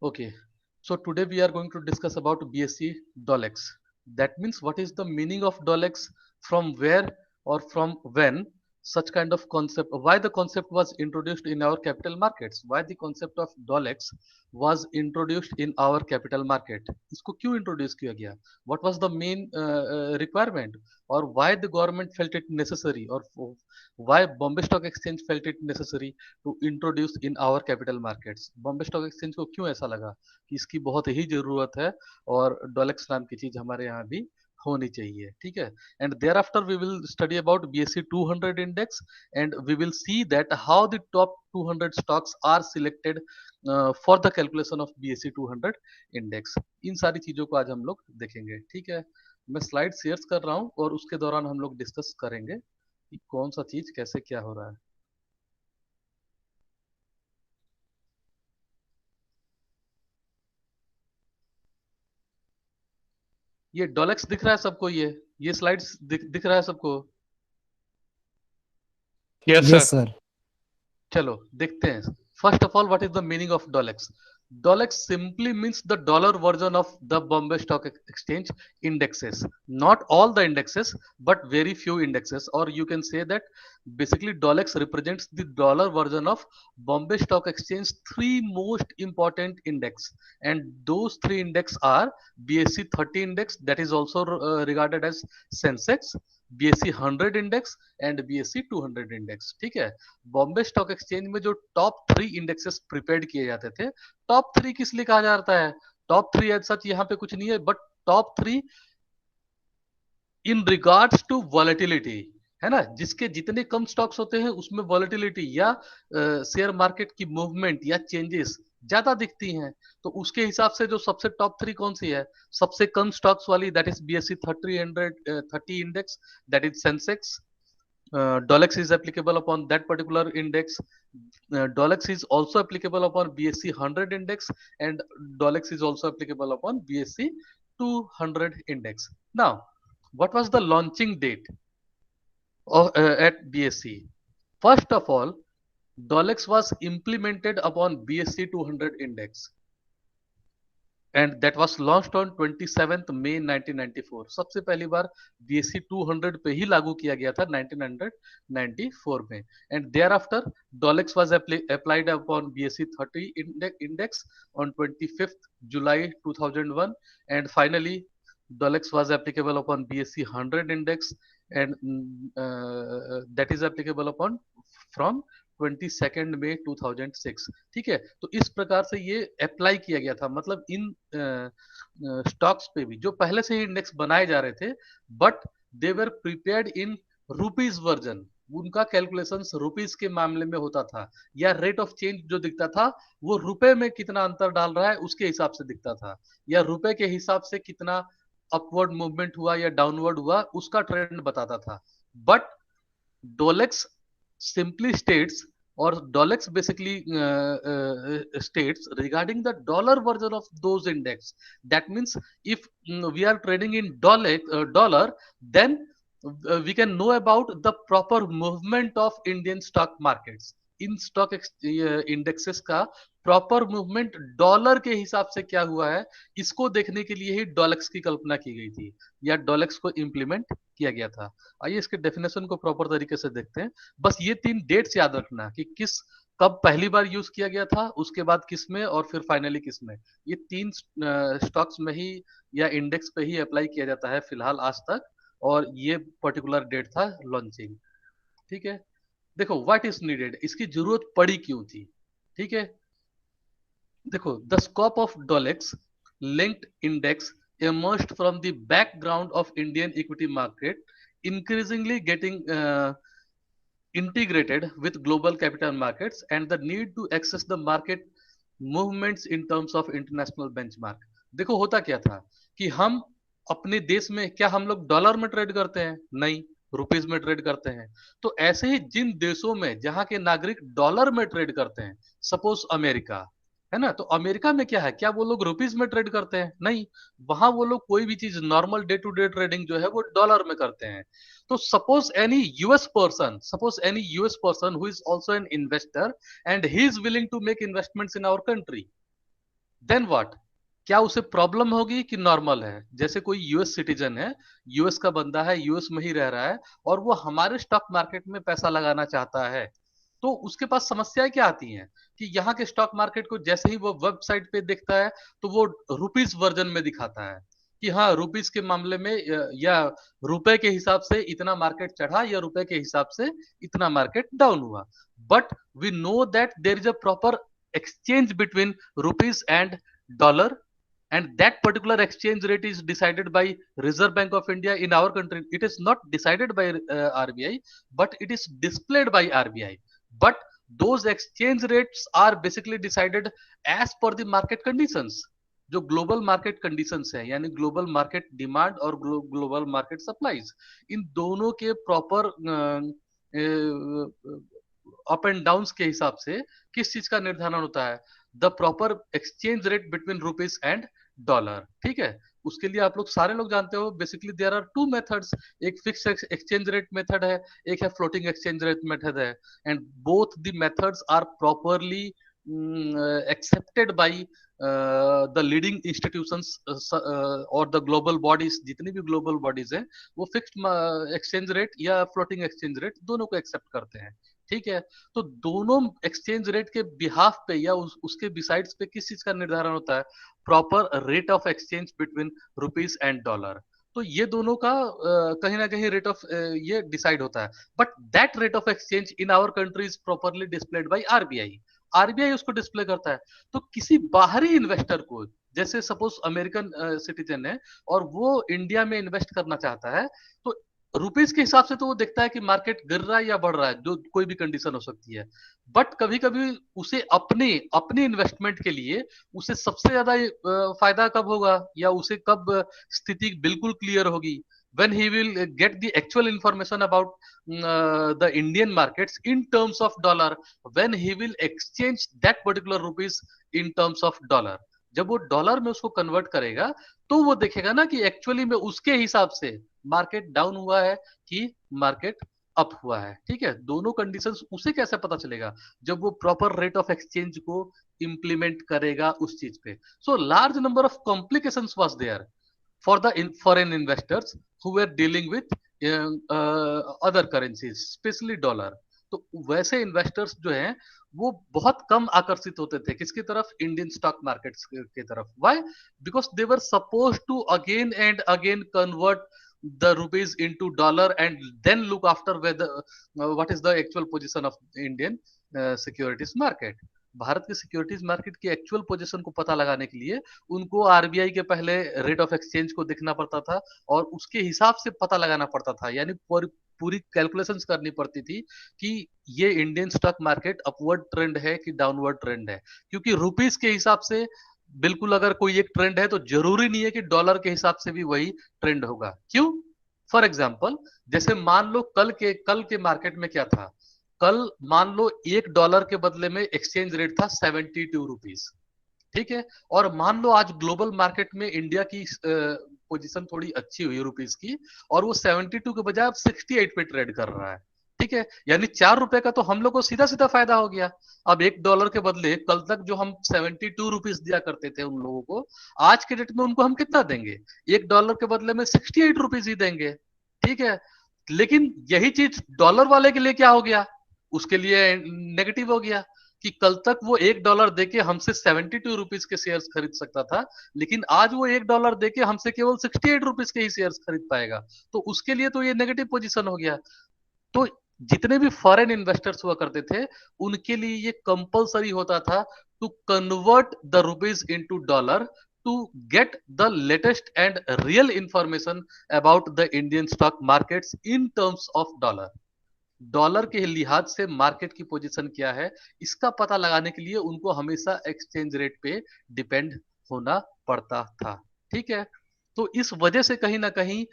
Okay, so today we are going to discuss about BSc Dolex. That means what is the meaning of Dolex, from where or from when such kind of concept, why the concept was introduced in our capital markets, why the concept of Dolex was introduced in our capital market. इसको क्यों introduce किया गया? What was the main requirement, or why the government felt it necessary, or why Bombay Stock Exchange felt it necessary to introduce in our capital markets? Bombay stock exchange को क्यों ऐसा लगा कि इसकी बहुत ही जरूरत है और डॉलेक्स नाम की चीज हमारे यहाँ भी होनी चाहिए? ठीक है, and there after we will study about BSE 200 index, and we will see that how the top 200 stocks are selected for the calculation of BSE 200 index. इन सारी चीजों को आज हम लोग देखेंगे। ठीक है, मैं स्लाइड शेयर कर रहा हूँ और उसके दौरान हम लोग डिस्कस करेंगे कि कौन सा चीज कैसे क्या हो रहा है। ये डॉलेक्स दिख रहा है सबको? ये स्लाइड्स दिख रहा है सबको? Yes yes sir. सर। चलो देखते हैं। First of all, what is the meaning of Dollex? Dollex simply means the dollar version of the Bombay Stock Exchange indexes. Not all the indexes, but very few indexes. Or you can say that basically Dolex represents the dollar version of Bombay Stock Exchange three most important index, and those three index are BSE 30 index, that is also regarded as Sensex, BSE 100 index and BSE 200 index। ठीक है, Bombay stock exchange में जो top 3 indexes prepared किए जाते थे, top 3 किस लिए कहा जाता है? टॉप 3 एज सच यहाँ पे कुछ नहीं है, but top 3 in regards to volatility, है ना? जिसके जितने कम स्टॉक्स होते हैं उसमें वॉलेटिलिटी या शेयर मार्केट की मूवमेंट या चेंजेस ज्यादा दिखती हैं। तो उसके हिसाब से जो सबसे टॉप 3 कौन सी है? सबसे कम स्टॉक्स वाली, that is BSE 30 index, that is Sensex. Dolex is applicable upon that particular index. Dolex is also applicable upon BSE 100 index, and Dolex is also applicable upon BSE 200 index. Now, what was the launching date at BSE? First of all, Dolex was implemented upon BSE 200 index, and that was launched on 27th May 1994। सबसे पहली बार BSE 200 पे ही लागू किया गया था 1994 में। And there after Dolex was applied upon BSE 30 index on 25th July 2001, and finally Dolex was applicable upon BSE 100 index, and that is applicable upon from 22nd May 2006। ठीक है, तो इस प्रकार से ये अप्लाई किया गया था। मतलब इन स्टॉक्स पे भी जो पहले से ही इंडेक्स बनाए जा रहे थे, but they were prepared in rupees version. उनका कैलकुलेशन रुपीज के मामले में होता था, या रेट ऑफ चेंज जो दिखता था वो रुपए में कितना अंतर डाल रहा है उसके हिसाब से दिखता था, या रुपए के हिसाब से कितना अपवर्ड मूवमेंट हुआ या डाउनवर्ड हुआ उसका ट्रेंड बताता था। But Dollex simply states, or Dolex basically states regarding the dollar version of those index. That means if we are trading in dollar, then we can know about the proper movement of Indian stock markets। In stock indexes का proper movement dollar के हिसाब से क्या हुआ है, इसको देखने के लिए ही डॉलेक्स की कल्पना की गई थी, या डॉलेक्स को इंप्लीमेंट किया गया था। आइए इसके डेफिनेशन को प्रॉपर तरीके से देखते हैं। बस ये 3 डेट्स याद रखना कि किस कब पहली बार यूज किया गया था, उसके बाद किस में, और फिर फाइनली किस में। ये 3 स्टॉक्स में ही या इंडेक्स पे ही अप्लाई किया जाता है फिलहाल आज तक, और ये पर्टिकुलर डेट था लॉन्चिंग। ठीक है, देखो व्हाट इज नीडेड, इसकी जरूरत पड़ी क्यों थी? ठीक है, देखो the scope of Dollex linked index emerged from the background of Indian equity market, increasingly getting integrated with global capital markets and the need to access the market movements in terms of international benchmark। देखो होता क्या था कि हम अपने देश में, क्या हम लोग डॉलर में ट्रेड करते हैं? नहीं, रुपीज में ट्रेड करते हैं। तो ऐसे ही जिन देशों में जहां के नागरिक डॉलर में ट्रेड करते हैं, सपोज अमेरिका है ना, तो अमेरिका में क्या है, क्या वो लोग रुपीज में ट्रेड करते हैं? नहीं, वहां वो लोग कोई भी चीज normal day to day trading जो है वो डॉलर में करते हैं। तो suppose any US person who is also an investor and he is willing to make investments in our country, then what, क्या उसे प्रॉब्लम होगी कि नॉर्मल है? जैसे कोई यूएस सिटीजन है, यूएस का बंदा है, यूएस में ही रह रहा है, और वो हमारे स्टॉक मार्केट में पैसा लगाना चाहता है, तो उसके पास समस्याएं क्या आती हैं कि यहाँ के स्टॉक मार्केट को जैसे ही वो वेबसाइट पे देखता है तो वो रुपीस वर्जन में दिखाता है कि हाँ, रुपीस के मामले में या रुपए के हिसाब से इतना मार्केट चढ़ा या रुपए के हिसाब से इतना मार्केट डाउन हुआ। But we know that there is a proper exchange between rupees and dollar, and that particular exchange rate is decided by Reserve Bank of India. In our country it is not decided by RBI, but it is displayed by RBI. But those exchange rates are basically decided as per the market conditions, जो global market conditions है, यानी global market demand और global market supplies, इन दोनों के proper up and down के हिसाब से किस चीज का निर्धारण होता है? The proper exchange rate between rupees and dollar. ठीक है, उसके लिए आप लोग सारे लोग जानते हो basically there are two methods, एक फिक्स एक्सचेंज रेट मेथड है, एक है फ्लोटिंग एक्सचेंज रेट मेथड है, and both the methods are properly accepted by the leading institutions और द ग्लोबल बॉडीज। जितनी भी ग्लोबल बॉडीज हैं वो फिक्स्ड एक्सचेंज रेट या फ्लोटिंग एक्सचेंज रेट दोनों को एक्सेप्ट करते हैं। ठीक है, तो दोनों एक्सचेंज रेट के बिहाफ पे या उसके बिसाइड्स पे किस चीज का निर्धारण होता है? Proper rate of exchange between rupees and dollar. तो ये दोनों का कहीं ना कहीं रेट ऑफ ये डिसाइड होता है, but that rate of exchange in our country is properly displayed by RBI. RBI उसको डिस्प्ले करता है। तो किसी बाहरी इन्वेस्टर को, जैसे सपोज अमेरिकन सिटीजन है और वो इंडिया में इन्वेस्ट करना चाहता है, तो रुपीज के हिसाब से तो वो देखता है कि मार्केट गिर रहा है या बढ़ रहा है, जो कोई भी कंडीशन हो सकती है। बट कभी कभी उसे अपने अपने इन्वेस्टमेंट के लिए उसे सबसे ज्यादा फायदा कब होगा या उसे कब स्थिति बिल्कुल क्लियर होगी? when he will get the actual information about the Indian markets in terms of dollar, when he will exchange that particular rupees in terms of dollar, जब वो डॉलर में उसको कन्वर्ट करेगा तो वो देखेगा ना कि एक्चुअली में उसके हिसाब से मार्केट डाउन हुआ है कि मार्केट अप हुआ है। ठीक है, दोनों कंडीशंस उसे कैसे पता चलेगा? जब वो प्रॉपर रेट ऑफ एक्सचेंज को इंप्लीमेंट करेगा उस चीज पे। So large number of complications was there for the foreign investors who were dealing with other currencies, especially dollar। तो वैसे इन्वेस्टर्स जो हैं वो बहुत कम आकर्षित होते थे किसकी तरफ? इंडियन स्टॉक मार्केट्स की तरफ। Why? Because they were suppose to again and again convert the rupees into dollar and then look after whether what is the actual position of Indian securities market। Bharat के securities market की actual position को पता लगाने के लिए उनको RBI के पहले रेट ऑफ एक्सचेंज को देखना पड़ता था और उसके हिसाब से पता लगाना पड़ता था, यानी पूरी कैलकुलेशंस करनी पड़ती थी कि ये Indian stock market upward trend है कि डाउनवर्ड ट्रेंड है। क्योंकि रुपीस के हिसाब से बिल्कुल अगर कोई एक ट्रेंड है तो जरूरी नहीं है कि डॉलर के हिसाब से भी वही ट्रेंड होगा। क्यों? फॉर एग्जाम्पल, जैसे मान लो कल के मार्केट में क्या था? कल मान लो $1 के बदले में एक्सचेंज रेट था 72 रुपीज। ठीक है, और मान लो आज ग्लोबल मार्केट में इंडिया की पोजीशन थोड़ी अच्छी हुई रुपीज की और वो 72 के बजाय अब 68 पे ट्रेड कर रहा है। ठीक है, यानी $4 का तो हम लोग को सीधा सीधा फायदा हो गया। अब $1 के बदले कल तक जो हम 72 रुपीज दिया करते थे उन लोगों को, आज के डेट में उनको हम कितना देंगे? $1 के बदले में 68 रुपीज ही देंगे। ठीक है, लेकिन यही चीज डॉलर वाले के लिए क्या हो गया? उसके लिए नेगेटिव हो गया कि कल तक वो $1 देके हमसे 72 रुपीज के शेयर्स खरीद सकता था, लेकिन आज वो $1 देके हमसे केवल 68 रुपीज के ही शेयर्स खरीद पाएगा। तो उसके लिए तो ये नेगेटिव पोजीशन हो गया। तो जितने भी फॉरेन इन्वेस्टर्स हुआ करते थे उनके लिए ये कंपलसरी होता था to convert the rupees into dollar to get the latest and real information about the Indian stock markets in terms of dollar। Dollar के लिहाज से मार्केट की पोजीशन क्या है इसका पता लगाने के लिए उनको हमेशा एक्सचेंज रेट पे डिपेंड होना पड़ता था। ठीक है, तो इस वजह से कहीं ना कहीं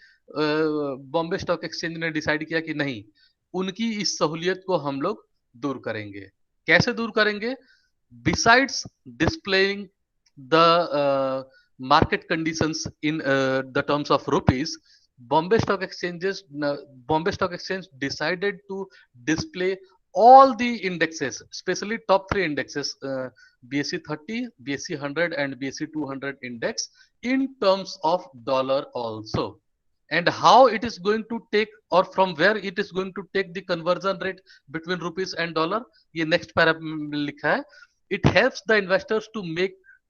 बॉम्बे स्टॉक एक्सचेंज ने डिसाइड किया कि नहीं, उनकी इस सहूलियत को हम लोग दूर करेंगे। कैसे दूर करेंगे? Besides displaying the market conditions in the terms of rupees, Bombay Stock Exchange decided to display all the indexes, especially top three indexes, BSE 30, BSE 100 and BSE 200 index in terms of dollar also. And how it is going to take, or from where it is going to take the conversion rate between rupees and dollar, ये next para में लिखा है. It helps the investors to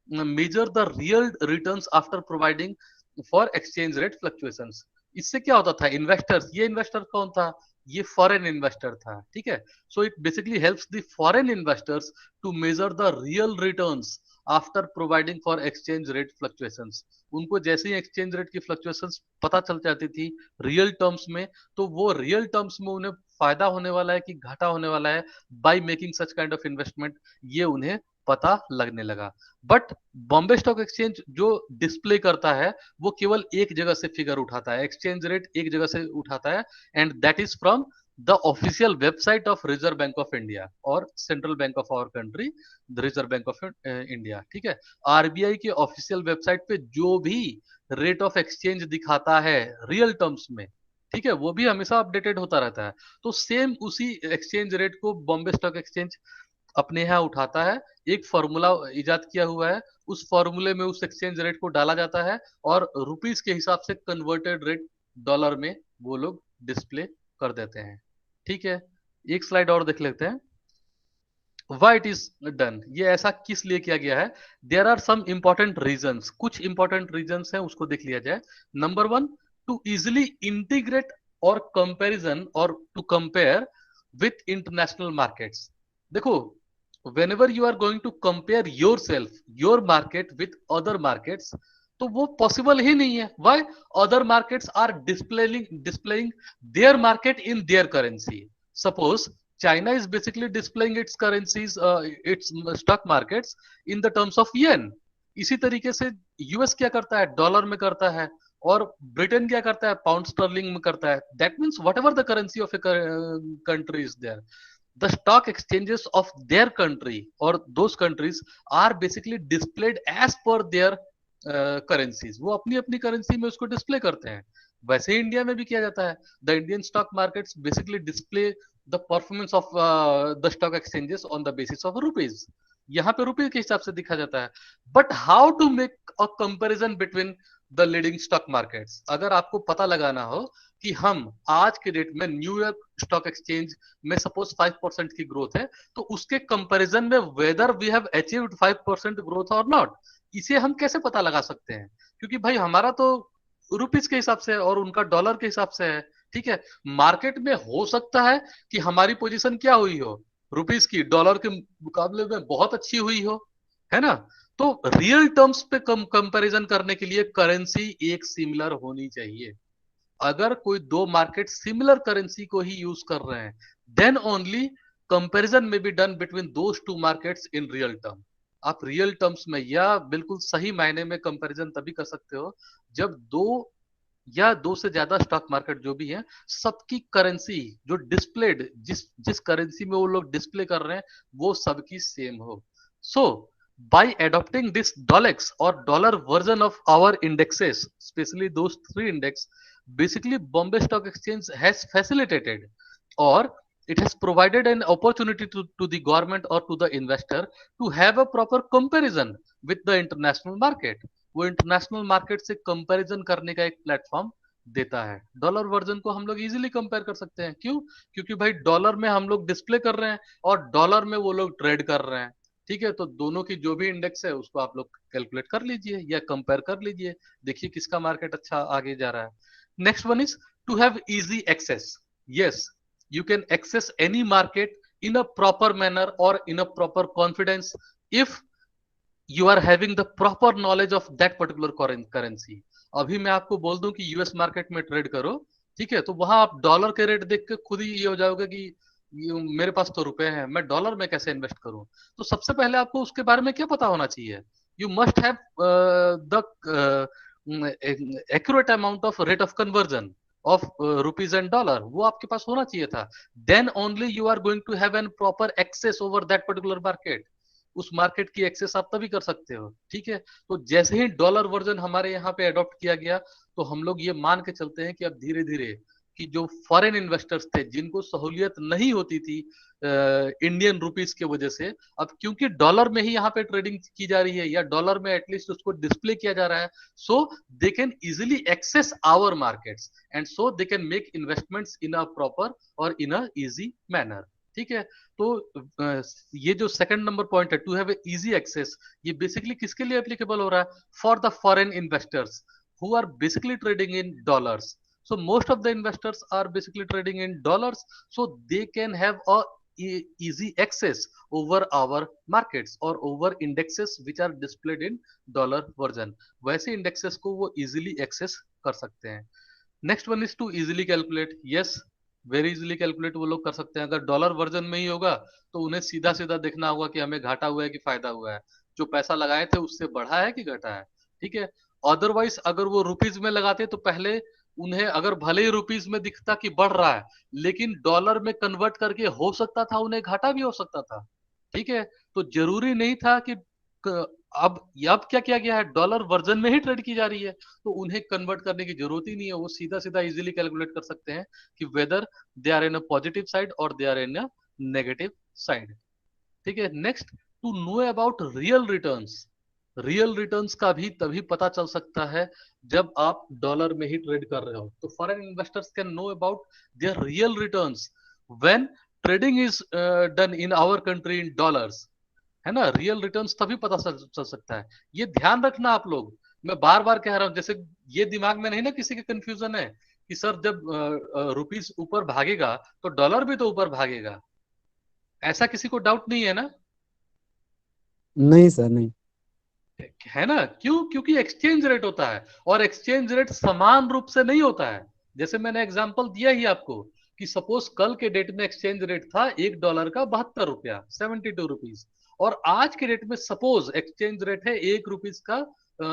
measure the real returns after providing for exchange rate fluctuations. इससे क्या होता था, investors, ये investor कौन था, ये फॉरेन इन्वेस्टर था, ठीक है. So it basically helps the foreign investors to measure the real returns after providing for exchange rate fluctuations. उनको जैसे ही एक्सचेंज रेट की फ्लक्चुएशंस पता चल जाती थी रियल टर्म्स में, तो वो रियल टर्म्स में उन्हें फायदा होने वाला है कि घाटा होने वाला है by making such kind of investment, ये उन्हें पता लगने लगा. बट बॉम्बे स्टॉक एक्सचेंज जो डिस्प्ले करता है वो केवल एक जगह से फिगर उठाता है, एक्सचेंज रेट एक जगह से उठाता है, and that is from the official website of Reserve Bank of India और central bank of our country, the Reserve Bank of India. ठीक है, आरबीआई के ऑफिशियल वेबसाइट पे जो भी रेट ऑफ एक्सचेंज दिखाता है रियल टर्म्स में, ठीक है, वो भी हमेशा अपडेटेड होता रहता है. तो सेम उसी एक्सचेंज रेट को बॉम्बे स्टॉक एक्सचेंज अपने यहाँ उठाता है, एक फॉर्मूला इजाद किया हुआ है, उस फॉर्मूले में उस एक्सचेंज रेट को डाला जाता है और रुपीस के हिसाब से कन्वर्टेड रेट डॉलर में वो लोग डिस्प्ले कर देते हैं. ठीक है, एक स्लाइड और देख लेते हैं. Why it is done, ये ऐसा किस लिए किया गया है. There are some important reasons, कुछ important reasons हैं, उसको देख लिया जाए. Number 1, to easily integrate or comparison or to compare with international markets. देखो, whenever you are going to compare yourself, your market with other markets, तो वो possible ही नहीं है. Why? Other markets are displaying their market in their currency. Suppose China is basically displaying its currencies, its stock markets in the terms of yen. इसी तरीके से US क्या करता है, डॉलर में करता है, और ब्रिटेन क्या करता है, पाउंड स्टर्लिंग में करता है. That means whatever the currency of a country is there, the stock exchanges of their country or those countries are basically displayed as per their currencies. वो अपनी अपनी करेंसी में उसको डिस्प्ले करते हैं. वैसे ही इंडिया में भी किया जाता है. The Indian stock markets basically display the performance of the stock exchanges on the basis of rupees. यहाँ पे रुपये के हिसाब से दिखा जाता है. But how to make a comparison between the leading stock markets. अगर आपको पता लगाना हो कि हम आज के डेट में न्यूयॉर्क स्टॉक एक्सचेंज में सपोज 5% की ग्रोथ है, तो उसके कंपैरिजन में whether we have achieved 5% growth और नॉट, इसे हम कैसे पता लगा सकते हैं. क्योंकि भाई हमारा तो रुपीज के हिसाब से है और उनका डॉलर के हिसाब से है. ठीक है, मार्केट में हो सकता है कि हमारी पोजीशन क्या हुई हो, रुपीज की डॉलर के मुकाबले में बहुत अच्छी हुई हो, है ना. तो रियल टर्म्स पे कंपैरिजन करने के लिए करेंसी एक सिमिलर होनी चाहिए. अगर कोई दो मार्केट सिमिलर करेंसी को ही यूज कर रहे हैं, देन ओनली कंपैरिजन में be done between those two markets in real term. आप रियल टर्म्स में या बिल्कुल सही मायने में कंपैरिजन तभी कर सकते हो जब दो या दो से ज्यादा स्टॉक मार्केट जो भी है, सबकी करेंसी जो डिस्प्लेड, जिस करेंसी में वो लोग डिस्प्ले कर रहे हैं वो सबकी सेम हो. सो by adopting this DOLX or dollar version of our indexes, especially those three index, basically Bombay Stock Exchange has facilitated or it has provided an opportunity to the government or to the investor to have a proper comparison with the international market. वो international market से comparison करने का एक platform देता है. Dollar version को हम लोग इजीली कंपेयर कर सकते हैं. क्यों? क्योंकि भाई डॉलर में हम लोग डिस्प्ले कर रहे हैं और डॉलर में वो लोग ट्रेड कर रहे हैं. ठीक है, तो दोनों की जो भी इंडेक्स है उसको आप लोग कैलकुलेट कर लीजिए या कंपेयर कर लीजिए, देखिए किसका मार्केट अच्छा आगे जा रहा है. Next one is to have easy access. Yes, you can access any market in a proper manner और in a proper confidence if you are having the proper knowledge of that particular currency. अभी मैं आपको बोल दूं कि US market में trade करो, ठीक है, तो वहां आप डॉलर के रेट देख के खुद ही ये हो जाओगे कि मेरे पास तो रुपए हैं, मैं डॉलर में कैसे इन्वेस्ट करूं. तो सबसे पहले आपको उसके बारे में क्या पता होना चाहिए. You must have the accurate amount of rate of conversion of rupees and dollar, वो आपके पास होना चाहिए था. Then only you are going to have an proper access over that particular market. उस मार्केट की एक्सेस आप तभी कर सकते हो. ठीक है, तो जैसे ही डॉलर वर्जन हमारे यहाँ पे अडॉप्ट किया गया, तो हम लोग ये मान के चलते हैं कि अब धीरे धीरे कि जो फॉरेन इन्वेस्टर्स थे जिनको सहूलियत नहीं होती थी इंडियन रुपीस की वजह से, अब क्योंकि डॉलर में ही यहाँ पे ट्रेडिंग की जा रही है या डॉलर में एटलीस्ट उसको डिस्प्ले किया जा रहा है, so they can easily access our markets and so they can make investments in a proper और इन अ इजी मैनर। ठीक है, तो ये जो सेकंड नंबर पॉइंट है, टू हैव इजी एक्सेस, ये बेसिकली किसके लिए एप्लीकेबल हो रहा है? For the foreign investors who are basically trading in dollars. So most of the investors are basically trading in dollars, so they can have a easy access over our markets or over indexes which are displayed in dollar version। वैसे indexes को वो easily access कर सकते हैं। Next one is to easily calculate. Yes, very easily calculate वो लोग कर सकते हैं। अगर डॉलर वर्जन में ही होगा तो उन्हें सीधा सीधा देखना होगा कि हमें घाटा हुआ है कि फायदा हुआ है, जो पैसा लगाए थे उससे बढ़ा है कि घटा है। ठीक है, अदरवाइज अगर वो रुपीज में लगाते तो पहले उन्हें अगर भले ही रुपीज में दिखता कि बढ़ रहा है, लेकिन डॉलर में कन्वर्ट करके हो सकता था उन्हें घाटा भी हो सकता था। ठीक है, तो जरूरी नहीं था कि अब क्या किया गया है, डॉलर वर्जन में ही ट्रेड की जा रही है, तो उन्हें कन्वर्ट करने की जरूरत ही नहीं है। वो सीधा सीधा इजीली कैलकुलेट कर सकते हैं कि whether they are in a positive side और they are in a negative side. ठीक है, next, to know about real returns. Real returns का भी तभी पता चल सकता है जब आप डॉलर में ही ट्रेड कर रहे हो। तो foreign investors can know about their real returns when trading is done in our country in dollars, है ना। रियल रिटर्न्स तभी पता चल सकता है। ये ध्यान रखना आप लोग, मैं बार बार कह रहा हूं, जैसे ये दिमाग में नहीं ना किसी के कंफ्यूजन है कि सर जब रुपीस ऊपर भागेगा तो डॉलर भी तो ऊपर भागेगा, ऐसा किसी को डाउट नहीं है ना? नहीं सर, नहीं। है ना, क्यों? क्योंकि एक्सचेंज रेट होता है और एक्सचेंज रेट समान रूप से नहीं होता है। जैसे मैंने एग्जांपल दिया ही आपको कि सपोज कल के डेट में एक्सचेंज रेट था $1 का 72 रुपया, 72 रुपीज, और आज के डेट में सपोज एक्सचेंज रेट है ₹1 का,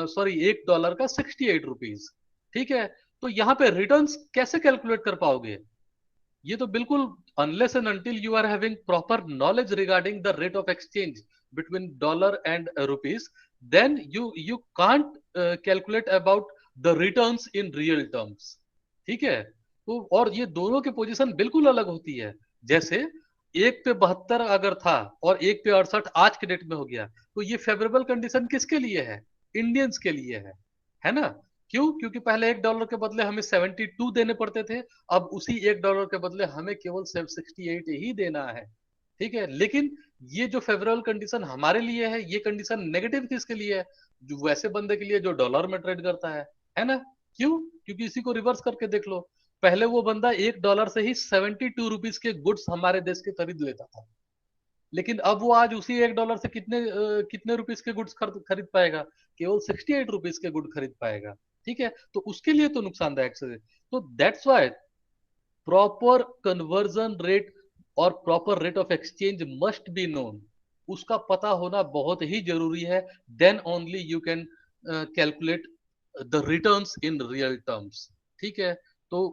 सॉरी $1 का 68 रुपीज। ठीक है, तो यहाँ पे रिटर्न्स कैसे कैलकुलेट कर पाओगे? ये तो बिल्कुल, unless and until you are having proper knowledge regarding the rate of exchange between dollar and rupees, then you can't calculate about the returns in real terms. ठीक है, तो और ये दोनों की पोजीशन बिल्कुल अलग होती है। जैसे 1 पे 72 अगर था और 1 पे 68 आज के डेट में हो गया, तो ये फेवरेबल कंडीशन किसके लिए है? इंडियंस के लिए है ना। क्यों? क्योंकि पहले $1 के बदले हमें 72 देने पड़ते थे, अब उसी $1 के बदले हमें केवल 68 ही देना है। ठीक है, लेकिन ये जो फेवरेबल कंडीशन हमारे लिए है, ये कंडीशन नेगेटिव किसके लिए है? जो वैसे बंदे के लिए जो डॉलर में ट्रेड करता है ना। क्यों? क्योंकि इसी को रिवर्स करके देख लो, पहले वो बंदा $1 से ही 72 रुपीज के गुड्स हमारे देश के खरीद लेता था, लेकिन अब वो आज उसी $1 से कितने रुपीज के गुड्स खरीद पाएगा? केवल 68 रुपीज के गुड खरीद पाएगा। ठीक है, तो उसके लिए तो नुकसानदायक से, तो that's why proper conversion rate और proper rate of exchange must be known. उसका पता होना बहुत ही जरूरी है। Then only you can calculate the returns in real terms. ठीक है, तो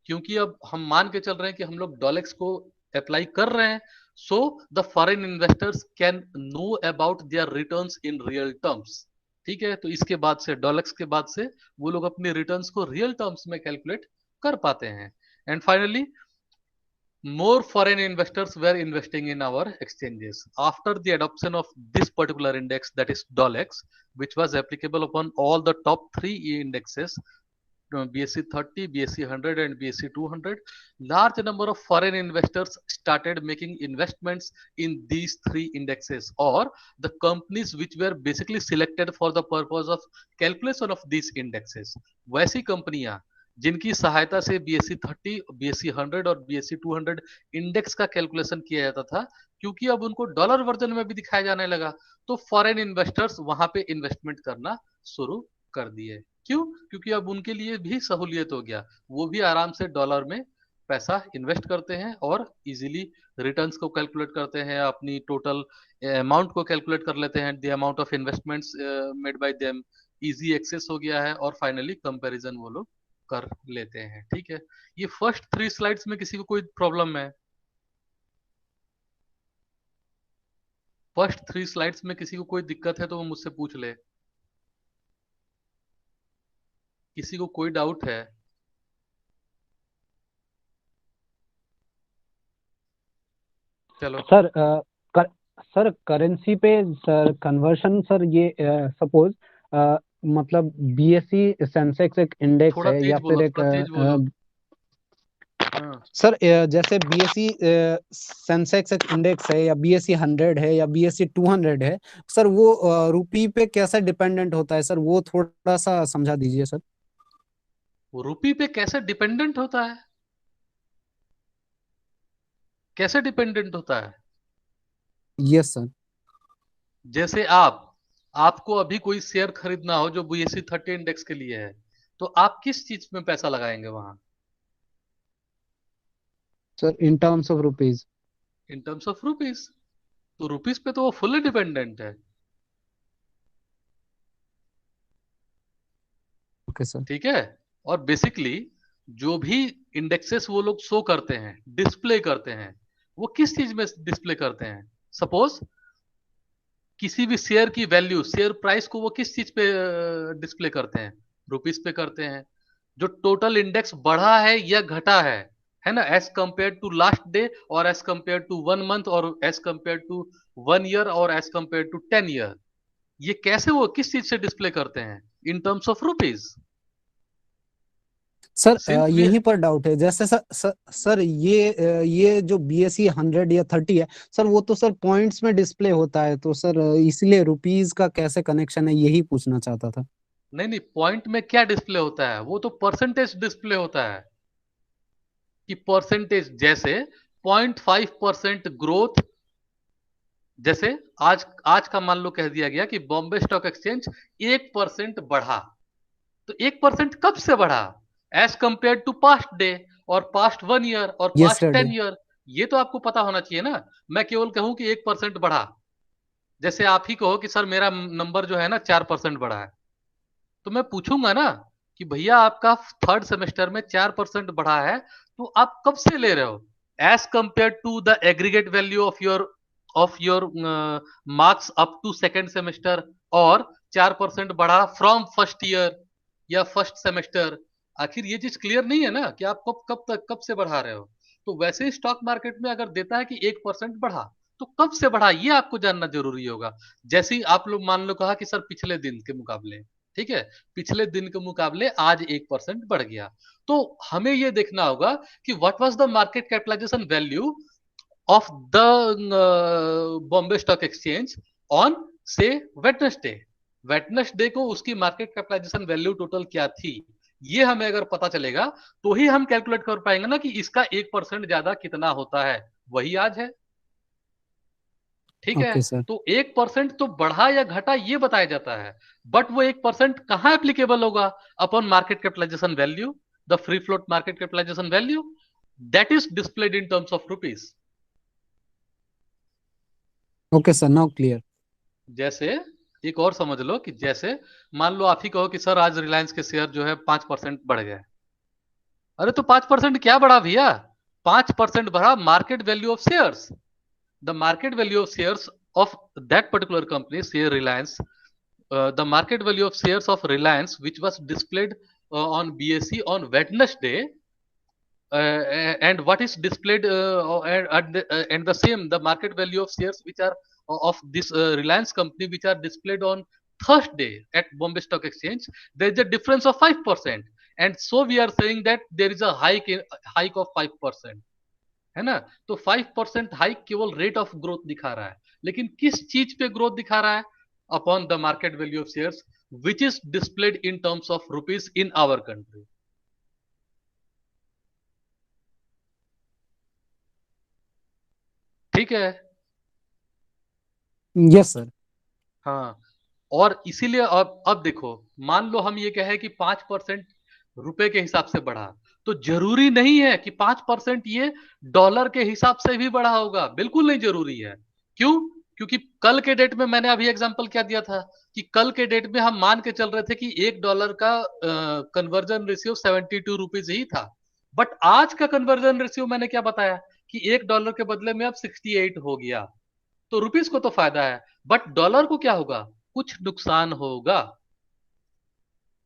क्योंकि अब हम मान के चल रहे हैं कि हम लोग डॉलेक्स को अप्लाई कर रहे हैं, so the foreign investors can know about there returns in real terms. ठीक है, तो इसके बाद से, डॉलेक्स के बाद से, वो लोग अपने रिटर्न्स को रियल टर्म्स में कैलकुलेट कर पाते हैं। And finally, more foreign investors were investing in our exchanges after the adoption of this particular index, that is DOLX, which was applicable upon all the top three indexes, BSE 30, BSE 100, and BSE 200. Large number of foreign investors started making investments in these three indexes, or the companies which were basically selected for the purpose of calculation of these indexes। वैसी कंपनियां जिनकी सहायता से BSE 30, BSE 100 और BSE 200 index का calculation किया जाता था, क्योंकि अब उनको डॉलर वर्जन में भी दिखाया जाने लगा, तो फॉरेन इन्वेस्टर्स वहां पे इन्वेस्टमेंट करना शुरू कर दिए। क्यों? क्योंकि अब उनके लिए भी सहूलियत हो गया, वो भी आराम से डॉलर में पैसा इन्वेस्ट करते हैं और इजीली रिटर्न्स को कैलकुलेट करते हैं, अपनी टोटल अमाउंट को कैलकुलेट कर लेते हैं, the amount of investments made by them easy access हो गया है, और फाइनली कंपैरिजन वो लोग कर लेते हैं। ठीक है, ये फर्स्ट 3 स्लाइड्स में किसी को कोई प्रॉब्लम है? फर्स्ट 3 स्लाइड्स में किसी को कोई दिक्कत है तो वो मुझसे पूछ ले। किसी को कोई डाउट है? चलो सर कर, सर करेंसी पे सर कन्वर्शन सर ये सपोज मतलब बीएसई सेंसेक्स एक इंडेक्स थोड़ा है या तेज फिर बोलो, एक थोड़ा तेज बोलो। हाँ। सर जैसे बीएसई सेंसेक्स एक इंडेक्स है या बीएसई 100 है या बीएसई 200 है सर, वो रुपी पे कैसे डिपेंडेंट होता है सर, वो थोड़ा सा समझा दीजिए सर। वो रुपी पे कैसे डिपेंडेंट होता है? कैसे डिपेंडेंट होता है? Yes sir. जैसे आपको अभी कोई शेयर खरीदना हो जो बीएसई 30 इंडेक्स के लिए है, तो आप किस चीज में पैसा लगाएंगे वहां? Sir in terms of rupees. In terms of rupees. तो रुपीस पे तो वो फुल्ली डिपेंडेंट है। Okay sir. ठीक है। और बेसिकली जो भी इंडेक्सेस वो लोग शो करते हैं, डिस्प्ले करते हैं, वो किस चीज में डिस्प्ले करते हैं? सपोज किसी भी शेयर की वैल्यू, शेयर प्राइस को वो किस चीज पे डिस्प्ले करते हैं? रुपीस पे करते हैं। जो टोटल इंडेक्स बढ़ा है या घटा है ना, as compare to last day, और एज कंपेयर टू 1 मंथ, और एज कंपेयर टू 1 ईयर, और एज कंपेयर टू 10 ईयर, ये कैसे वो किस चीज से डिस्प्ले करते हैं? In terms of rupees. Sir since we यहीं पर डाउट है, जैसे सर ये जो बीएसई 100 या 30 है सर, वो तो सर पॉइंट्स में डिस्प्ले होता है, तो सर इसलिए रुपीज का कैसे कनेक्शन है यही पूछना चाहता था। नहीं नहीं, पॉइंट में क्या डिस्प्ले होता है? वो तो परसेंटेज डिस्प्ले होता है। कि परसेंटेज, जैसे 0.5% ग्रोथ। जैसे आज आज का मान लो कह दिया गया कि बॉम्बे स्टॉक एक्सचेंज 1% बढ़ा। तो 1% कब से बढ़ा? As compare to past day, और पास्ट 1 ईयर, और पास्ट यस्टरडे। 10 ईयर। ये तो आपको पता होना चाहिए ना। मैं केवल कहूं कि 1% बढ़ा। जैसे आप ही कहो कि सर मेरा नंबर जो है ना 4% बढ़ा है, तो मैं पूछूंगा ना कि भैया आपका थर्ड सेमेस्टर में 4% बढ़ा है, तो आप कब से ले रहे हो? As compare to the aggregate value of your marks up to second semester, और 4% बढ़ा फ्रॉम फर्स्ट ईयर या फर्स्ट सेमेस्टर। आखिर ये चीज क्लियर नहीं है ना कि आप कब कब तक कब से बढ़ा रहे हो। तो वैसे ही स्टॉक मार्केट में अगर देता है कि 1% बढ़ा, तो कब से बढ़ा ये आपको जानना जरूरी होगा। जैसे ही आप लोग मान लो कहा कि सर पिछले दिन के मुकाबले, ठीक है, पिछले दिन के मुकाबले आज 1% बढ़ गया, तो हमें यह देखना होगा कि what was the market capitalisation value of the Bombay stock exchange on से वेडनेसडे। वेडनेसडे को उसकी मार्केट कैपिटलाइजेशन वैल्यू टोटल क्या थी, ये हमें अगर पता चलेगा, तो ही हम कैलकुलेट कर पाएंगे ना कि इसका 1% ज्यादा कितना होता है। वही आज है। ठीक है। Okay sir. तो 1% तो बढ़ा या घटा ये बताया जाता है, बट वो 1% कहां एप्लीकेबल होगा? Upon market capitalisation value, the free float market capitalisation value, that is displayed in terms of rupees. Okay sir, now clear. जैसे एक और समझ लो कि जैसे मान लो आप ही कहो कि सर आज रिलायंस के शेयर जो है 5% बढ़ गए। अरे तो 5% क्या बढ़ा भैया? 5% बढ़ा market value of shares. The market value of shares of that particular company, share Reliance, the market value of shares of Reliance, which was displayed on BSE on Wednesday, and what is displayed and the same the market value of shares which are of this Reliance company, which are displayed on Thursday at Bombay Stock Exchange, there is a difference of 5%, and so we are saying that there is a hike of 5%, है ना? तो 5% hike केवल rate of growth दिखा रहा है, लेकिन किस चीज पे ग्रोथ दिखा रहा है? Upon the market value of shares which is displayed in terms of rupees in our country. ठीक है। Yes sir. हाँ। और इसीलिए अब देखो, मान लो हम ये कहे कि 5% रुपए के हिसाब से बढ़ा, तो जरूरी नहीं है कि 5% ये डॉलर के हिसाब से भी बढ़ा होगा। बिल्कुल नहीं जरूरी है। क्यों? क्योंकि कल के डेट में मैंने अभी एग्जांपल क्या दिया था कि कल के डेट में हम मान के चल रहे थे कि $1 का कन्वर्जन रेशियो 72 रुपीज ही था। बट आज का कन्वर्जन रेशियो मैंने क्या बताया कि $1 के बदले में अब 68 हो गया। तो रुपीस को तो फायदा है, बट डॉलर को क्या होगा? कुछ नुकसान होगा।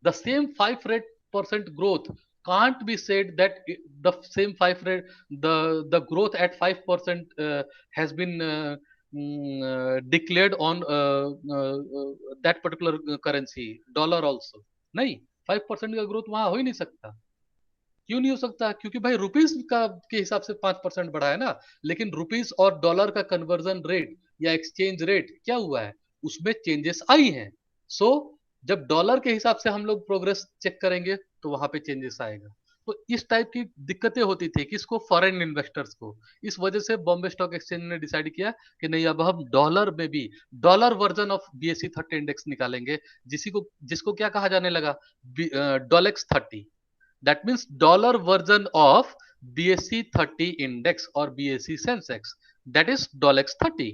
The same 5% growth can't be said that the same 5 rate, the growth at 5% has been declared on that particular currency, dollar also. नहीं, 5% का ग्रोथ वहां हो ही नहीं सकता। क्यों नहीं हो सकता? क्योंकि भाई रुपीस का के हिसाब से 5% बढ़ा है ना, लेकिन रुपीस और डॉलर का कन्वर्जन रेट या एक्सचेंज रेट क्या हुआ है, उसमें चेंजेस आई हैं। सो जब डॉलर के हिसाब से हम लोग प्रोग्रेस चेक करेंगे तो वहां पे चेंजेस आएगा। तो इस टाइप की दिक्कतें होती थी किसको, फॉरेन इन्वेस्टर्स को। इस वजह से बॉम्बे स्टॉक एक्सचेंज ने डिसाइड किया कि नहीं, अब हम डॉलर में भी dollar version of BSE 30 index निकालेंगे, जिसको क्या कहा जाने लगा, डॉलेक्स 30। That means dollar version of BSE 30 index or BSE Sensex, that is Dolex 30।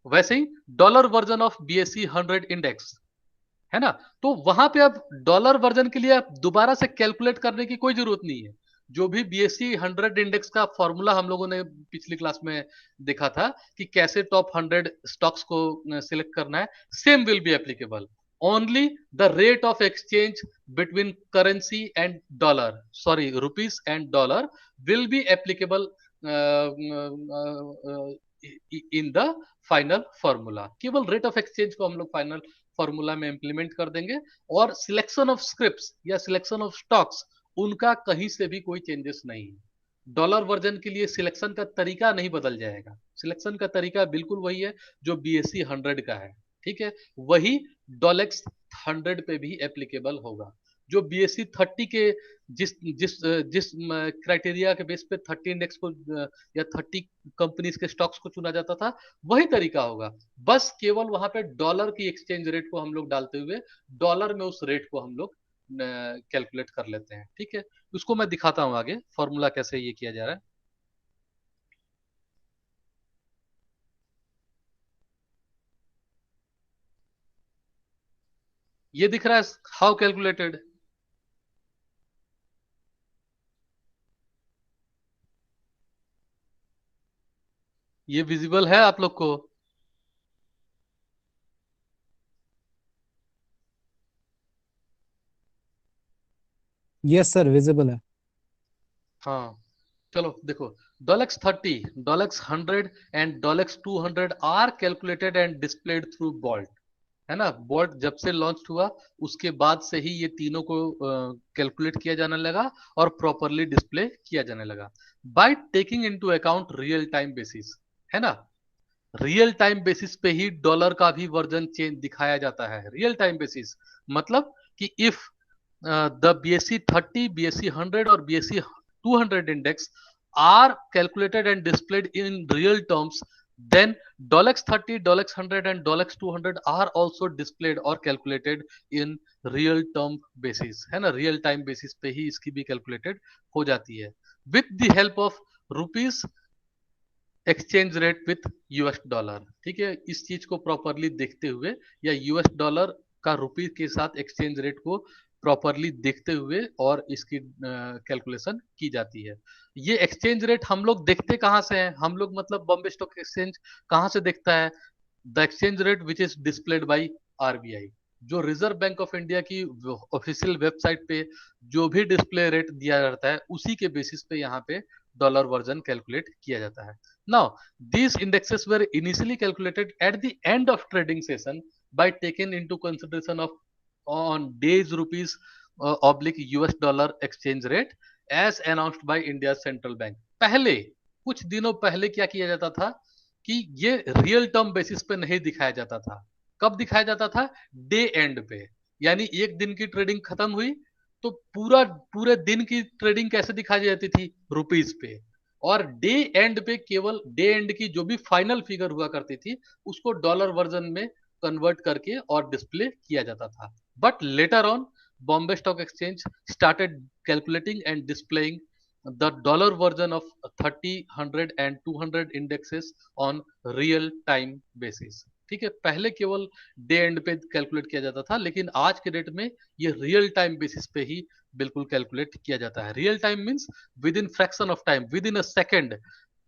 वैसे ही dollar version of BSE 100 index है ना, तो वहां पे अब डॉलर वर्जन के लिए दोबारा से कैलकुलेट करने की कोई जरूरत नहीं है। जो भी BSE 100 इंडेक्स का फॉर्मूला हम लोगों ने पिछली क्लास में देखा था कि कैसे टॉप 100 स्टॉक्स को सिलेक्ट करना है, same will be applicable. only the rate of exchange between currency and dollar, sorry, rupees and dollar will be applicable in the final formula। केवल rate of exchange को हम लोग final formula में implement कर देंगे, और selection of scripts या selection of stocks उनका कहीं से भी कोई changes नहीं है। डॉलर वर्जन के लिए सिलेक्शन का तरीका नहीं बदल जाएगा, सिलेक्शन का तरीका बिल्कुल वही है जो BSE 100 का है, ठीक है। वही डॉलेक्स 100 पे भी एप्लीकेबल होगा। जो BSE 30 के जिस जिस जिस क्राइटेरिया के बेस पे 30 इंडेक्स को या 30 कंपनीज के स्टॉक्स को चुना जाता था, वही तरीका होगा। बस केवल वहां पे डॉलर की एक्सचेंज रेट को हम लोग डालते हुए डॉलर में उस रेट को हम लोग कैलकुलेट कर लेते हैं, ठीक है। उसको मैं दिखाता हूं आगे फॉर्मूला कैसे ये किया जा रहा है। ये दिख रहा है हाउ कैलकुलेटेड। ये विजिबल है आप लोग को? यस सर, विजिबल है। हाँ, चलो देखो, Dollex 30, Dollex 100 and Dollex 200 are calculated and displayed through BOLT, है ना। बोल्ट जब से लॉन्च हुआ उसके बाद से ही ये तीनों को कैलकुलेट किया जाने लगा और प्रॉपरली डिस्प्ले किया जाने लगा by taking into account real time basis, है ना। रियल टाइम बेसिस पे ही डॉलर का भी वर्जन चेंज दिखाया जाता है। रियल टाइम बेसिस मतलब कि if the BSE 30, BSE 100 or BSE 200 index are calculated and displayed in real terms, then Dolex 30, Dolex 100 and Dolex 200 are also displayed or calculated in real term basis, है ना। real time basis पे ही इसकी भी calculated हो जाती है with the help of rupees exchange rate with US dollar, ठीक है। इस चीज को प्रॉपरली देखते हुए या US डॉलर का रुपी के साथ एक्सचेंज रेट को प्रॉपरली देखते हुए और इसकी कैलकुलेशन की जाती है। ये एक्सचेंज रेट हम लोग देखते कहां से हैं, हम लोग मतलब बॉम्बे स्टॉक एक्सचेंज कहां से देखता है, the exchange rate which is displayed by RBI। जो रिजर्व बैंक ऑफ इंडिया की ऑफिशियल वेबसाइट पे जो भी डिस्प्ले रेट दिया जाता है उसी के बेसिस पे यहाँ पे डॉलर वर्जन कैलकुलेट किया जाता है। Now, these indexes were initially calculated at the end of trading session by taking into consideration of on days rupees oblique US dollar exchange rate as announced by India's central bank। पहले कुछ दिनों पहले क्या किया जाता था कि ये रियल टर्म बेसिस पे नहीं दिखाया जाता था। कब दिखाया जाता था? डे एंड पे, यानी एक दिन की ट्रेडिंग खत्म हुई तो पूरे दिन की ट्रेडिंग कैसे दिखाई जाती थी? रुपीज पे। और डे एंड पे केवल डे एंड की जो भी फाइनल फिगर हुआ करती थी उसको डॉलर वर्जन में कन्वर्ट करके और डिस्प्ले किया जाता था। But later on Bombay stock exchange started calculating and displaying the dollar version of 30, 100 and 200 indexes on real time basis, ठीक है। पहले केवल डे एंड पे कैलकुलेट किया जाता था, लेकिन आज के डेट में ये रियल टाइम बेसिस पे ही बिल्कुल कैलकुलेट किया जाता है। Real time means with in fraction of time, with in a second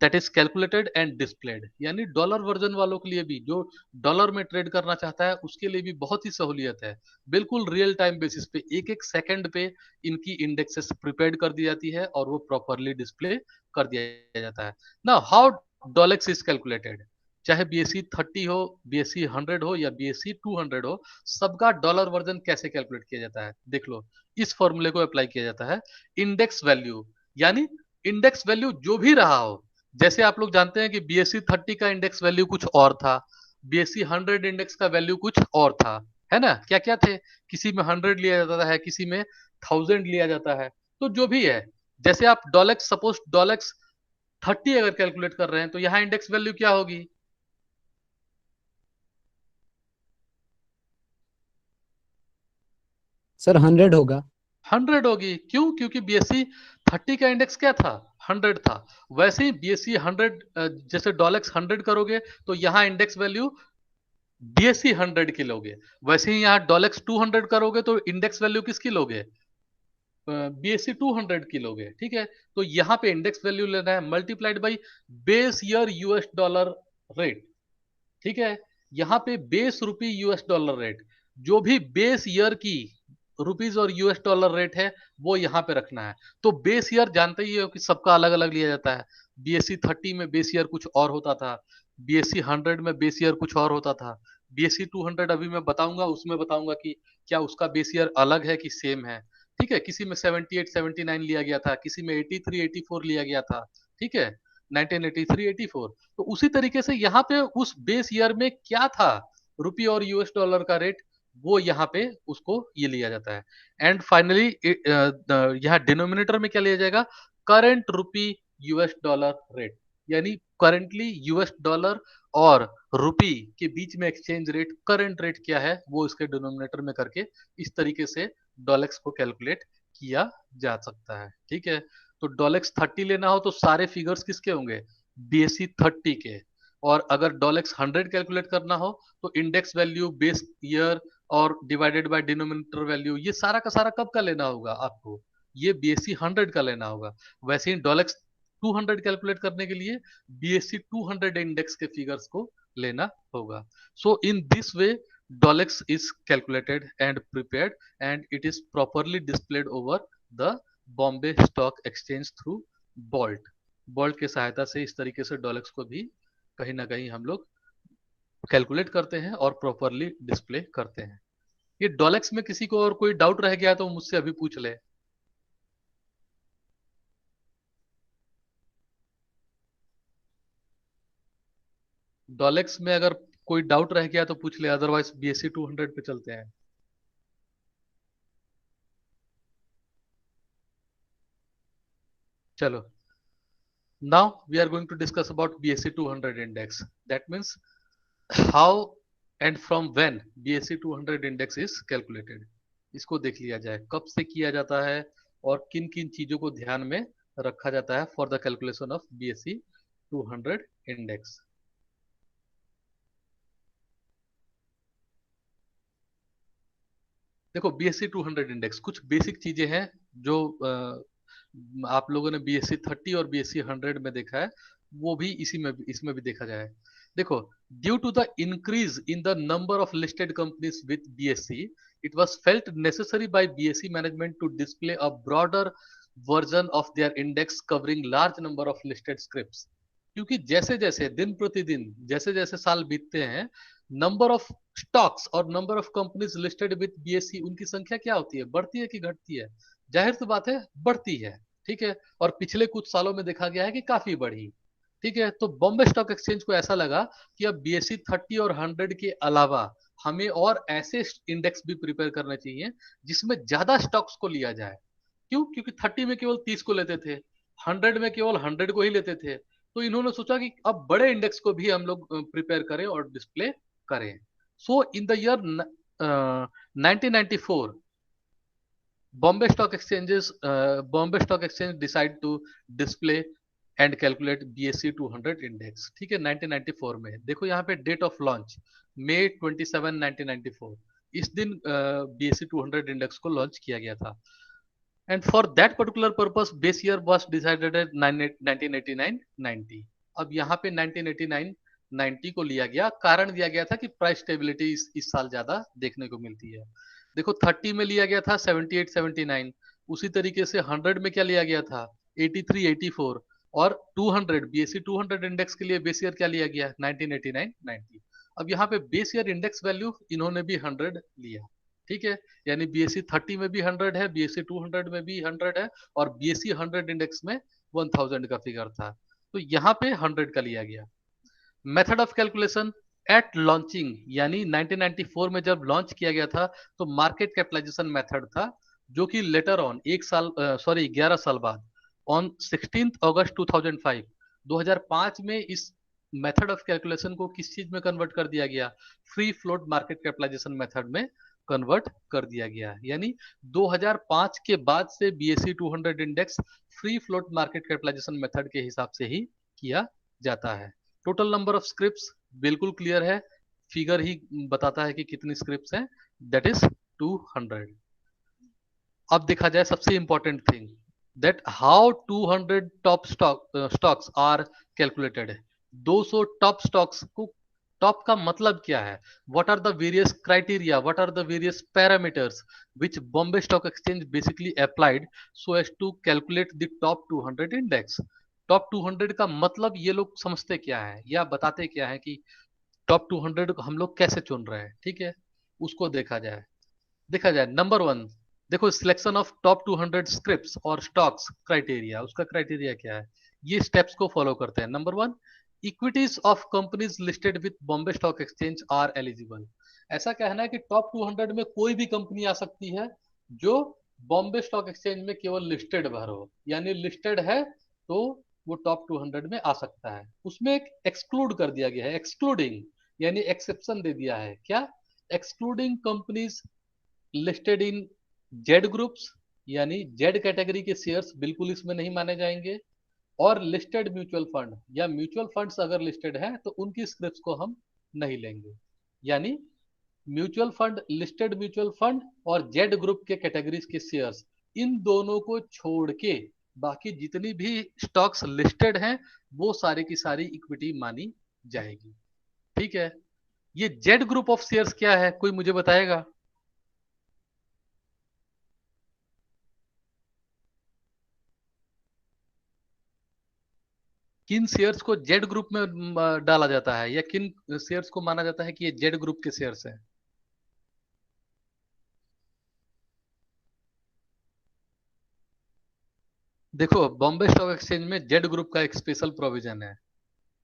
that is calculated and displayed. यानी डॉलर वर्जन वालों के लिए भी, जो डॉलर में ट्रेड करना चाहता है उसके लिए भी बहुत ही सहूलियत है। बिल्कुल रियल टाइम बेसिस पे एक एक सेकंड पे इनकी इंडेक्सेस प्रिपेयर्ड कर दी जाती है और वो प्रॉपरली डिस्प्ले कर दिया जाता है। ना हाउ डॉलेक्स इज कैलकुलेटेड, चाहे बीएससी 30 हो, बीएससी 100 हो या बीएससी 200 हो, सबका डॉलर वर्जन कैसे कैलकुलेट किया जाता है देख लो। इस फॉर्मूले को अप्लाई किया जाता है। इंडेक्स वैल्यू, यानी इंडेक्स वैल्यू जो भी रहा हो, जैसे आप लोग जानते हैं कि बीएससी 30 का इंडेक्स वैल्यू कुछ और था, बीएससी 100 इंडेक्स का वैल्यू कुछ और था, है ना, क्या क्या थे, किसी में 100 लिया जाता है, किसी में 1000 लिया जाता है। तो जो भी है, जैसे आप डॉलेक्स, सपोज डॉलेक्स 30 अगर कैलकुलेट कर रहे हैं तो यहाँ इंडेक्स वैल्यू क्या होगी? सर 100 होगा। 100 होगी। क्यों? क्योंकि बीएससी 30 का इंडेक्स क्या था? 100 था। वैसे ही बीएससी 100, जैसे डॉलेक्स 100 करोगे तो यहाँ इंडेक्स वैल्यू बीएससी 100 की लोगे। वैसे ही यहाँ डॉलेक्स 200 करोगे तो इंडेक्स वैल्यू किसकी लोगे? बीएससी 200 की लोगे। ठीक है, तो यहाँ पे इंडेक्स वैल्यू लेना है multiplied by base year US dollar rate. ठीक है, यहाँ पे बेस रुपी यूएस डॉलर रेट, जो भी बेस ईयर की रुपीज और यूएस डॉलर रेट है वो यहाँ पे रखना है। तो बेस ईयर जानते ही हो कि सबका अलग अलग लिया जाता है। बीएससी 30 में बेस ईयर कुछ और होता था, बीएससी 100 में बेस ईयर कुछ और होता था, बीएससी 200 अभी मैं बताऊंगा, उसमें बताऊंगा कि क्या उसका बेस ईयर अलग है कि सेम है। ठीक है, किसी में 78 79 लिया गया था, किसी में 83 84 लिया गया था। ठीक है, 1983 84। तो उसी तरीके से यहाँ पे उस बेस ईयर में क्या था रुपये और यूएस डॉलर का रेट, वो यहाँ पे उसको ये लिया जाता है। एंड फाइनली यहाँ डिनोमिनेटर में क्या लिया जाएगा? करंट रुपी यूएस डॉलर रेट। यानी करंटली यूएस डॉलर और रुपी के बीच में एक्सचेंज रेट, करंट रेट क्या है, वो इसके डिनोमिनेटर में करके इस तरीके से डॉलेक्स को कैलकुलेट किया जा सकता है। ठीक है, तो डॉलेक्स 30 लेना हो तो सारे फिगर्स किसके होंगे? बीएससी 30 के। और अगर डॉलेक्स 100 कैलकुलेट करना हो तो इंडेक्स वैल्यू, बेस ईयर और डिवाइडेड बाय डिनोमिनेटर वैल्यू, ये सारा का सारा कब का लेना होगा आपको? ये बीएससी 100 का लेना होगा। वैसे ही डॉलेक्स 200 कैलकुलेट करने के लिए बीएससी 200 इंडेक्स के फिगर्स को लेना होगा। So in this way Dollex is calculated and prepared and it is properly displayed over the Bombay stock Exchange through BOLT. BOLT की सहायता से इस तरीके से डॉलेक्स को भी कहीं ना कहीं हम लोग कैलकुलेट करते हैं और प्रॉपरली डिस्प्ले करते हैं। ये डॉलेक्स में किसी को और कोई डाउट रह गया तो मुझसे अभी पूछ ले। डॉलेक्स में अगर कोई डाउट रह गया तो पूछ ले, अदरवाइज बीएससी 200 पे चलते हैं। चलो, now we are going to discuss about BSC 200 index. That means how and from when BSC 200 index is calculated. इसको देख लिया जाए कब से किया जाता है और किन किन चीजों को ध्यान में रखा जाता है for the calculation of BSc 200 index. देखो, बीएससी 200 इंडेक्स कुछ बेसिक चीजें हैं जो आप लोगों ने बीएससी 30 और बीएससी 100 में देखा है, वो भी इसी में, इसमें भी देखा जाए। देखो, due to the increase in the number of listed companies with BSC, it was felt necessary by BSC management to display a broader version of their index covering large number of listed scripts. क्योंकि जैसे जैसे दिन प्रतिदिन, जैसे जैसे साल बीतते हैं, नंबर ऑफ स्टॉक्स और number of companies listed with BSc, उनकी संख्या क्या होती है? बढ़ती है कि घटती है? जाहिर सी बात है, बढ़ती है। ठीक है, और पिछले कुछ सालों में देखा गया है कि काफी बढ़ी। ठीक है, तो बॉम्बे स्टॉक एक्सचेंज को ऐसा लगा कि अब बीएससी 30 और 100 के अलावा हमें और ऐसे इंडेक्स भी प्रिपेयर करने चाहिए जिसमें ज्यादा स्टॉक्स को लिया जाए। क्यों? क्योंकि 30 में केवल 30 को लेते थे, 100 में केवल 100 को ही लेते थे। तो इन्होंने सोचा कि अब बड़े इंडेक्स को भी हम लोग प्रिपेयर करें और डिस्प्ले करें। So in the year 1994, Bombay Stock Exchanges Bombay stock Exchange decide to display and calculate BSC 200 index. ठीक है, 1994 में। देखो यहाँ पे डेट ऑफ लॉन्च मई 27 1994, इस दिन बीएससी 200 इंडेक्स को लॉन्च किया गया था। and for that particular purpose base year was decided at 1989-90. अब यहाँ पे 1989-90 को लिया गया, कारण दिया गया था कि प्राइस स्टेबिलिटी इस साल ज्यादा देखने को मिलती है। देखो 30 में लिया गया था 78-79, उसी तरीके से 100 में क्या लिया गया था 83-84, और 200 बीएससी 200 इंडेक्स के लिए बेस ईयर क्या लिया गया 1989-90। अब यहाँ पे बेस ईयर इंडेक्स वैल्यू इन्होंने भी 100 लिया, ठीक है, यानी बीएससी 30 में भी 100 है, बीएससी 200 में भी 100 है, और बीएससी 100 इंडेक्स में 1000 का फिगर था, तो यहाँ पे 100 का लिया गया। Method of calculation at launching, यानी 1994 में जब लॉन्च किया गया था तो मार्केट कैपिटलाइजेशन मेथड था, जो कि लेटर ऑन 11 साल बाद ऑन 16 अगस्त 2005 में इस मेथड ऑफ कैलकुलेशन को किस चीज में कन्वर्ट कर दिया गया, free float market capitalisation method में कन्वर्ट कर दिया गया। यानी 2005 के बाद से BSC 200 index free float market capitalisation method के हिसाब से ही किया जाता है। टोटल नंबर ऑफ स्क्रिप्ट्स बिल्कुल क्लियर है, फिगर ही बताता है कि कितनी स्क्रिप्ट्स हैं, दैट इज 200। अब देखा जाए सबसे important thing, that how 200 top stocks are calculated. 200 top stocks को, टॉप का मतलब क्या है, what are the various criteria, what are the various parameters which Bombay stock exchange basically applied so as to calculate the top 200 index. Top 200 का मतलब ये लोग समझते क्या है या बताते क्या है कि टॉप 200 को हम लोग कैसे चुन रहे हैं, ठीक है, उसको देखा जाए। नंबर 1, देखो सिलेक्शन ऑफ टॉप 200 स्क्रिप्ट्स और स्टॉक्स क्राइटेरिया, उसका क्राइटेरिया क्या है, ये स्टेप्स को फॉलो करते हैं। Number 1, equities of companies listed with Bombay stock exchange are eligible. ऐसा कहना है कि टॉप 200 में कोई भी कंपनी आ सकती है जो बॉम्बे स्टॉक एक्सचेंज में केवल लिस्टेड भर हो, यानी लिस्टेड है तो वो टॉप 200 में आ सकता है। उसमें एक एक्सक्लूड कर दिया गया है, एक्सक्लूडिंग यानी एक्सेप्शन दे दिया है, क्या, excluding companies listed in Z groups, यानी जेड कैटेगरी के शेयर्स बिल्कुल इसमें नहीं माने जाएंगे, और लिस्टेड म्यूचुअल फंड या म्यूचुअल फंड्स अगर लिस्टेड है तो उनकी स्क्रिप्ट्स को हम नहीं लेंगे। यानी mutual fund, listed mutual fund और जेड ग्रुप के कैटेगरीज के शेयर्स, इन दोनों को छोड़ के बाकी जितनी भी स्टॉक्स लिस्टेड हैं वो सारी की सारी इक्विटी मानी जाएगी, ठीक है। ये जेड ग्रुप ऑफ शेयर्स क्या है, कोई मुझे बताएगा? किन शेयर्स को जेड ग्रुप में डाला जाता है, या किन शेयर्स को माना जाता है कि ये जेड ग्रुप के शेयर्स हैं? देखो बॉम्बे स्टॉक एक्सचेंज में जेड ग्रुप का एक स्पेशल प्रोविजन है।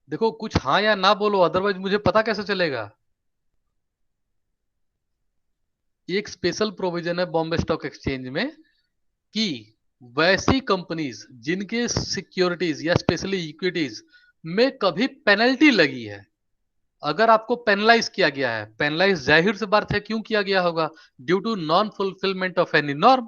देखो कुछ हाँ या ना बोलो, अदरवाइज मुझे पता कैसे चलेगा। एक स्पेशल प्रोविजन है बॉम्बे स्टॉक एक्सचेंज में कि वैसी कंपनीज जिनके सिक्योरिटीज या स्पेशली इक्विटीज में कभी पेनल्टी लगी है, अगर आपको पेनलाइज किया गया है, पेनलाइज जाहिर से बात है क्यों किया गया होगा, due to non fulfilment of any norm,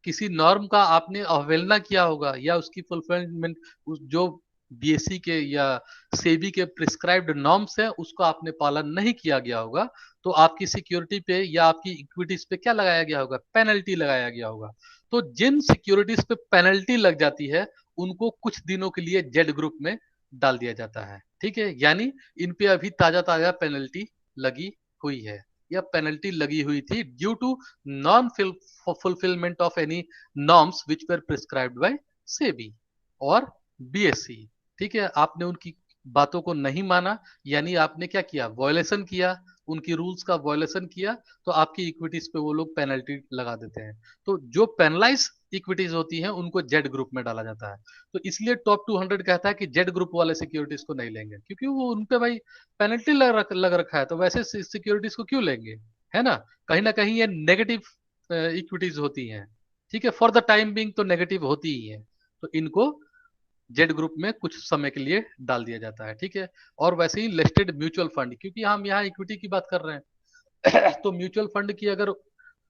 किसी नॉर्म का आपने अवहेलना किया होगा या उसकी फुलफिलमेंट, जो बीएससी के या सेबी के प्रिस्क्राइब्ड नॉर्म्स है उसका आपने पालन नहीं किया गया होगा, तो आपकी सिक्योरिटी पे या आपकी इक्विटीज पे क्या लगाया गया होगा, पेनल्टी लगाया गया होगा। तो जिन सिक्योरिटीज पे पेनल्टी लग जाती है उनको कुछ दिनों के लिए जेड ग्रुप में डाल दिया जाता है, ठीक है। यानी इन पे अभी ताजा ताजा पेनल्टी लगी हुई है, या पेनल्टी लगी हुई थी due to non fulfilment of any norms which were prescribed by SEBI और बीएससी, ठीक है। आपने उनकी बातों को नहीं माना, यानी आपने क्या किया, वॉयलेशन किया, उनकी रूल्स का वॉयलेशन किया, तो आपकी इक्विटीज पे वो लोग पेनल्टी लगा देते हैं। तो जो पेनलाइज इक्विटीज होती हैं उनको जेड ग्रुप में डाला जाता है। तो इसलिए टॉप 200 कहता है कि जेड ग्रुप वाले सिक्योरिटीज को नहीं लेंगे, क्योंकि वो उन पे भाई पेनल्टी लग रखा है, तो वैसे सिक्योरिटीज को क्यों लेंगे, है ना कहीं ये नेगेटिव इक्विटीज होती हैं, ठीक है, फॉर द टाइम बिंग तो नेगेटिव होती ही है, तो इनको जेड ग्रुप में कुछ समय के लिए डाल दिया जाता है, ठीक है। और वैसे ही लिस्टेड म्यूचुअल फंड, क्योंकि हम यहाँ इक्विटी की बात कर रहे हैं तो म्यूचुअल फंड की अगर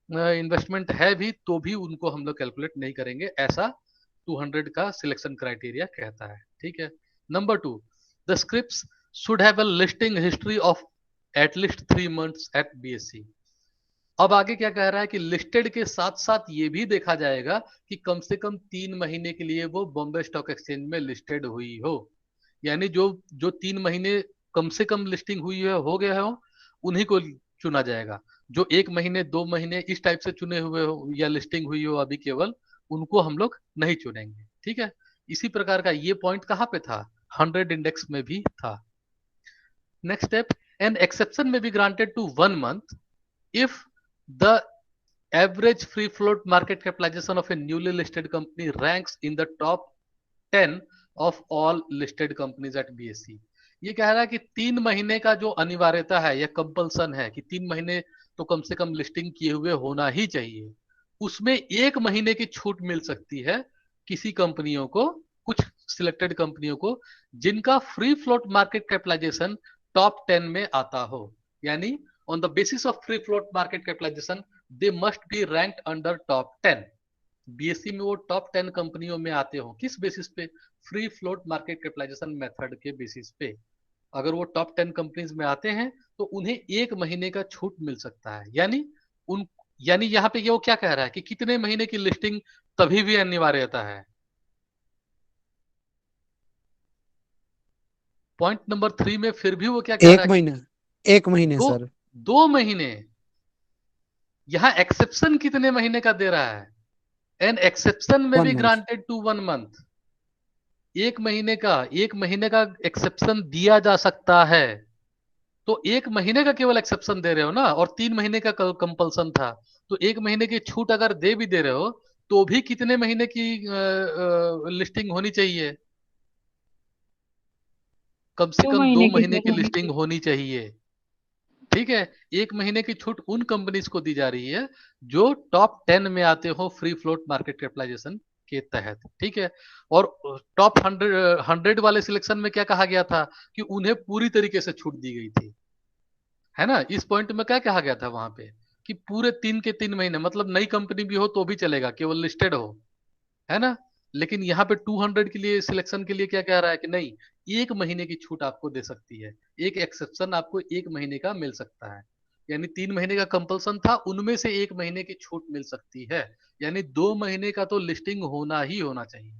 इन्वेस्टमेंट है भी तो भी उनको हम लोग कैलकुलेट नहीं करेंगे, ऐसा 200 का सिलेक्शन क्राइटेरिया कहता है, ठीक है। Number 2, the scripts should have a listing history of at least 3 months at BSC. अब आगे क्या कह रहा है कि लिस्टेड के साथ साथ ये भी देखा जाएगा कि कम से कम 3 महीने के लिए वो बॉम्बे स्टॉक एक्सचेंज में लिस्टेड हुई हो। यानी जो जो 3 महीने कम से कम लिस्टिंग हुई है, हो गया हो, उन्हीं को चुना जाएगा। जो 1 महीने 2 महीने इस टाइप से चुने हुए हो या लिस्टिंग हुई हो अभी केवल, उनको हम लोग नहीं चुनेंगे। ठीक है, इसी प्रकार का ये पॉइंट कहाँ पे था, 100 इंडेक्स में भी था। Next step, an exception may be granted to 1 month if the average free float market capitalization of a newly listed company ranks in the top 10 of all listed companies at BSE। ये कह रहा है कि 3 महीने का जो अनिवार्यता है या कंपल्सन है कि 3 महीने तो कम से कम लिस्टिंग किए हुए होना ही चाहिए, उसमें 1 महीने की छूट मिल सकती है किसी कंपनियों को, कुछ सिलेक्टेड कंपनियों को, जिनका free float market capitalisation top 10 में आता हो। यानी on the basis of free float market capitalization they must be ranked under top 10। BSc में वो टॉप 10 कंपनियों में आते हो, किस बेसिस पे, free float market capitalisation method के बेसिस पे। अगर वो टॉप 10 कंपनीज में आते हैं तो उन्हें 1 महीने का छूट मिल सकता है। यानी उन यानी यहाँ पे ये वो क्या कह रहा है कि कितने महीने की लिस्टिंग तभी भी अनिवार्यता है। पॉइंट नंबर 3 में फिर भी वो क्या कह रहा एक है, महीने, एक महीने दो सर। 2 महीने। यहाँ एक्सेप्शन कितने महीने का दे रहा है, एन एक्सेप्शन में वन भी मंथ। Granted to 1 month. 1 महीने का एक्सेप्शन दिया जा सकता है। तो 1 महीने का केवल एक्सेप्शन दे रहे हो ना, और 3 महीने का कंपल्सन था। तो 1 महीने की छूट अगर दे भी दे रहे हो तो भी कितने महीने की लिस्टिंग होनी चाहिए, कम से दो कम दो महीने की महीने सर की होनी लिस्टिंग चाहिए। होनी चाहिए। ठीक है, 1 महीने की छूट उन कंपनीज को दी जा रही है जो टॉप 10 में आते हो फ्री फ्लोट मार्केट कैपिटलाइजेशन के तहत। ठीक है, और टॉप 100 वाले सिलेक्शन में क्या कहा गया था कि उन्हें पूरी तरीके से छूट दी गई थी, है ना। इस पॉइंट में क्या कहा गया था वहां पे कि पूरे 3 के 3 महीने, मतलब नई कंपनी भी हो तो भी चलेगा, केवल लिस्टेड हो, है ना। लेकिन यहाँ पे 200 के लिए सिलेक्शन के लिए क्या कह रहा है कि नहीं, 1 महीने की छूट आपको दे सकती है, एक एक्सेप्शन आपको 1 महीने का मिल सकता है। यानी 3 महीने का कंपल्सन था, उनमें से 1 महीने की छूट मिल सकती है। यानी 2 महीने का तो लिस्टिंग होना ही होना चाहिए।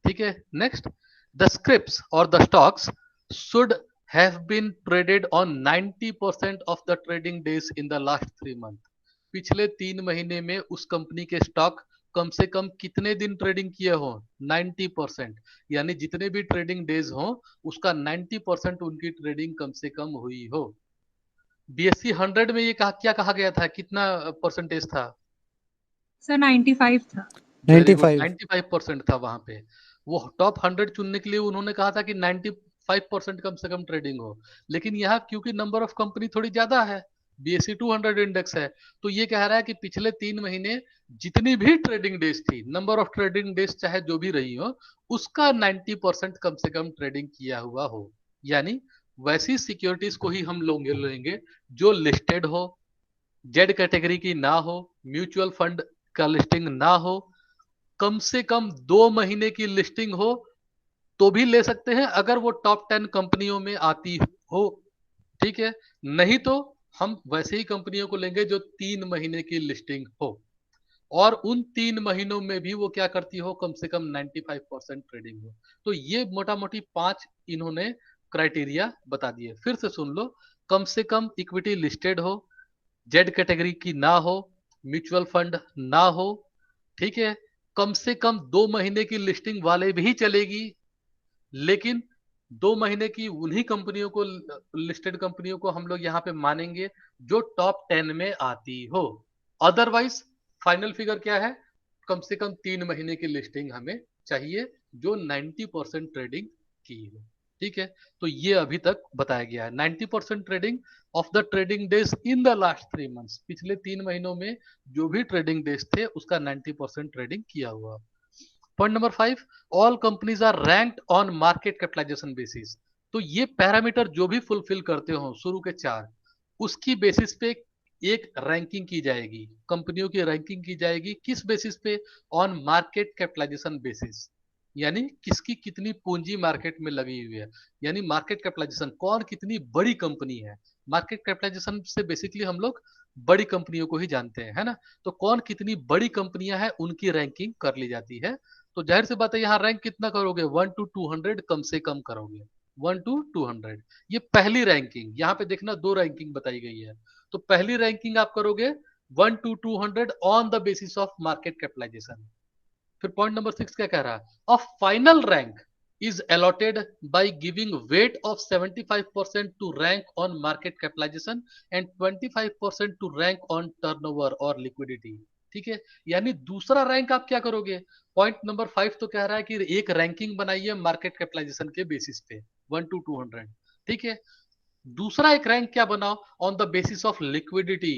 ठीक है, नेक्स्ट, द स्क्रिप्ट्स और the stocks should have been traded on 90% of the trading days in the last 3 month. पिछले 3 महीने में उस कंपनी के स्टॉक कम से कम कितने दिन ट्रेडिंग किए हो, 90%। यानी जितने भी ट्रेडिंग डेज हो उसका 90% उनकी ट्रेडिंग कम से कम हुई हो। बीएससी 100 में ये क्या कहा गया था, कितना परसेंटेज था? सर 95 था। Very good, 95। 95% था वहां पे। वो टॉप 100 चुनने के लिए उन्होंने कहा था कि 95% कम से कम ट्रेडिंग हो। लेकिन यहाँ क्योंकि नंबर ऑफ कंपनी थोड़ी ज्यादा है, बीएससी 200 इंडेक्स है, तो ये कह रहा है कि पिछले 3 महीने जितनी भी ट्रेडिंग डेज थी, नंबर ऑफ ट्रेडिंग डेज चाहे जो भी रही हो, उसका 90% कम से कम ट्रेडिंग किया हुआ हो। यानी वैसी सिक्योरिटीज को ही हम लोग लेंगे जो लिस्टेड हो, जेड कैटेगरी की ना हो, म्यूचुअल फंड का लिस्टिंग ना हो, कम से कम 2 महीने की लिस्टिंग हो तो भी ले सकते हैं अगर वो टॉप 10 कंपनियों में आती हो। ठीक है, नहीं तो हम वैसे ही कंपनियों को लेंगे जो 3 महीने की लिस्टिंग हो और उन 3 महीनों में भी वो क्या करती हो, कम से कम 95% ट्रेडिंग हो। तो ये मोटा मोटी 5 इन्होंने क्राइटेरिया बता दिए, फिर से सुन लो। कम से कम इक्विटी लिस्टेड हो, जेड कैटेगरी की ना हो, म्यूचुअल फंड ना हो, ठीक है, कम से कम 2 महीने की लिस्टिंग वाले भी चलेगी, लेकिन 2 महीने की उन्हीं कंपनियों को, लिस्टेड कंपनियों को हम लोग यहाँ पे मानेंगे जो टॉप 10 में आती हो। अदरवाइज फाइनल फिगर क्या है, कम से कम 3 महीने की लिस्टिंग हमें चाहिए जो 90% ट्रेडिंग की हो। ठीक है, तो ये अभी तक बताया गया है 90% trading of the trading days in the last 3 months. पिछले 3 महीनों में जो भी ट्रेडिंग डेज थे उसका 90% ट्रेडिंग किया हुआ। Point number 5, all companies are ranked on market capitalisation basis. तो ये पैरामीटर जो भी फुलफिल करते हो शुरू के 4, उसकी बेसिस पे एक रैंकिंग की जाएगी, कंपनियों की रैंकिंग की जाएगी, किस बेसिस पे, ऑन मार्केट कैपिटलाइजेशन बेसिस। यानी किसकी कितनी पूंजी मार्केट में लगी हुई है, यानी मार्केट कैपिटलाइजेशन, कौन कितनी बड़ी कंपनी है। मार्केट कैपिटलाइजेशन से बेसिकली हम लोग बड़ी कंपनियों को ही जानते हैं, है ना। तो कौन कितनी बड़ी कंपनियां हैं उनकी रैंकिंग कर ली जाती है। तो जाहिर सी बात है यहाँ रैंक कितना करोगे, 1 to 200 कम से कम करोगे, 1 to 200। ये पहली रैंकिंग, यहाँ पे देखना दो रैंकिंग बताई गई है। तो पहली रैंकिंग आप करोगे 1 to 200 on the basis of market capitalisation. फिर पॉइंट नंबर 6 क्या कह रहा है, a final rank is allotted by giving weight of 75% to rank on market capitalization and 25% to rank on turnover और liquidity। ठीक है, यानी दूसरा रैंक आप क्या करोगे, पॉइंट नंबर 5 तो कह रहा है कि एक रैंकिंग बनाइए मार्केट कैपिटलाइजेशन के बेसिस पे 1 to 200। ठीक है, दूसरा एक रैंक क्या बनाओ, on the basis of liquidity.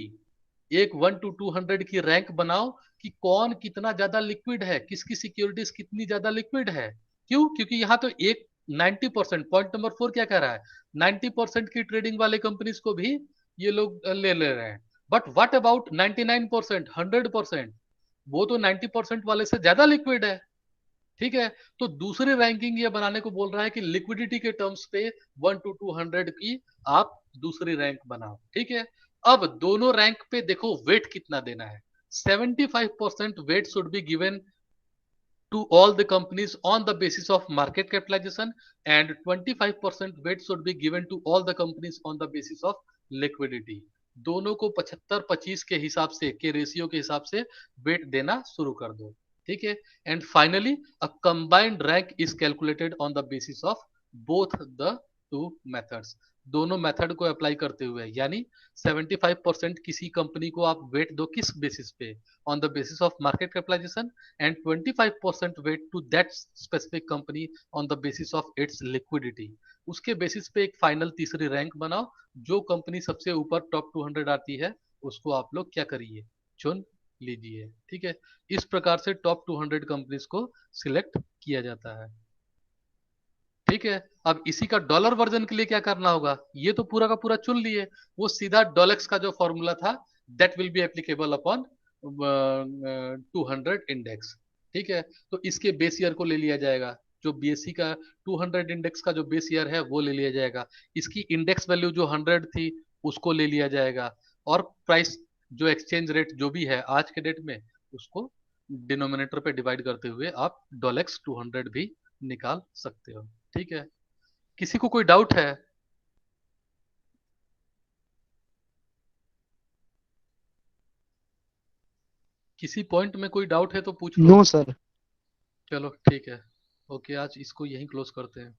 एक 1 to 200 की रैंक बनाओ कि कौन कितना ज्यादा लिक्विड है, किसकी सिक्योरिटीज कितनी ज्यादा लिक्विड है। क्यों, क्योंकि यहाँ तो एक 90%, पॉइंट नंबर 4 क्या कह रहा है, 90% की ट्रेडिंग वाले कंपनीज को भी ये लोग ले रहे हैं। बट व्हाट अबाउट 99%, 100%, वो तो 90% वाले से ज्यादा लिक्विड है। ठीक है, तो दूसरी रैंकिंग ये बनाने को बोल रहा है कि लिक्विडिटी के टर्म्स पे 1 to 200 की आप दूसरी रैंक बनाओ। ठीक है, अब दोनों रैंक पे देखो वेट कितना देना है। 75% weight should be given to all the companies on the basis of market capitalization and 25% weight should be given to all the companies on the basis of liquidity। दोनों को 75-25 के हिसाब से, के रेशियो के हिसाब से वेट देना शुरू कर दो। ठीक है, and finally a combined rank is calculated on the basis of both the two methods. दोनों मेथड को अप्लाई करते हुए, यानी 75% किसी कंपनी को आप वेट दो किस बेसिस पे, on the basis of market capitalisation and 25% weight to that specific company on the basis of its liquidity। उसके बेसिस पे एक फाइनल तीसरी रैंक बनाओ, जो कंपनी सबसे ऊपर टॉप 200 आती है उसको आप लोग क्या करिए, चुन लीजिए। ठीक है, इस प्रकार से टॉप 200 कंपनीज को सिलेक्ट किया जाता है। ठीक है, अब इसी का डॉलर वर्जन के लिए क्या करना होगा, ये तो पूरा का पूरा चुन लिए, वो सीधा डॉलेक्स का जो फॉर्मूला था that will be applicable upon 200 index. ठीक है, तो इसके बेस ईयर को ले लिया जाएगा, जो बीएससी का 200 इंडेक्स का जो बेस ईयर है वो ले लिया जाएगा, इसकी इंडेक्स वैल्यू जो 100 थी उसको ले लिया जाएगा, और प्राइस जो एक्सचेंज रेट जो भी है आज के डेट में उसको डिनोमिनेटर पे डिवाइड करते हुए आप डॉलेक्स 200 भी निकाल सकते हो। ठीक है, किसी को कोई डाउट है? किसी पॉइंट में कोई डाउट है तो पूछ लो। No sir. चलो ठीक है, ओके, आज इसको यहीं क्लोज करते हैं।